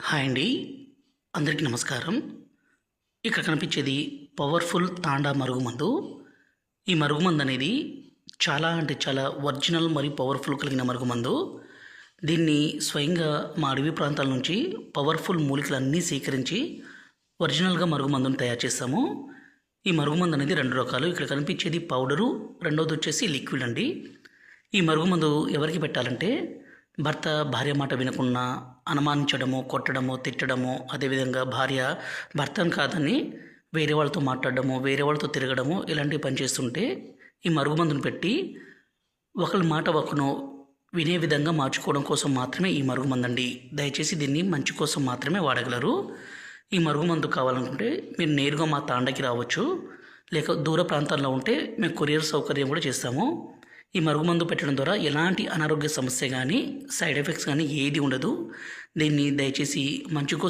Hi అండి. అందరికీ నమస్కారం. ఇక్కడ కనిపించేది పవర్ఫుల్ తాండా మరుగుమందు. ఈ మరుగుమందు అనేది చాలా అంటే చాలా ఒరిజినల్ మరియు పవర్ఫుల్ కలిగిన మరుగుమందు. దీన్ని స్వయంగా మా అడవి ప్రాంతాల నుంచి పవర్ఫుల్ మూలికలన్నీ సేకరించి ఒరిజినల్గా మరుగుమందును తయారు చేస్తాము. ఈ మరుగుమందు అనేది రెండు రకాలు. ఇక్కడ కనిపించేది పౌడరు, రెండవది వచ్చేసి లిక్విడ్ అండి. ఈ మరుగుమందు ఎవరికి పెట్టాలంటే భర్త భార్య మాట వినకుండా అనుమానించడము, కొట్టడము, తిట్టడము, అదేవిధంగా భార్య భర్తను కాదని వేరే వాళ్ళతో మాట్లాడడము, వేరే వాళ్ళతో తిరగడము ఇలాంటివి పనిచేస్తుంటే ఈ మరుగుమందును పెట్టి ఒకరి మాట ఒకరు వినే విధంగా మార్చుకోవడం కోసం మాత్రమే ఈ మరుగుమందు అండి. దయచేసి దీన్ని మంచి కోసం మాత్రమే వాడగలరు. ఈ మరుగుమందు కావాలనుకుంటే మీరు నేరుగా మా తాండకి రావచ్చు, లేక దూర ప్రాంతాల్లో ఉంటే మేము కొరియర్ సౌకర్యం కూడా చేస్తాము. ఈ మరుగుమందు పెట్టడం ద్వారా ఎలాంటి అనారోగ్య సమస్య కానీ సైడ్ ఎఫెక్ట్స్ కానీ ఏది ఉండదు. దీన్ని దయచేసి మంచి కోసం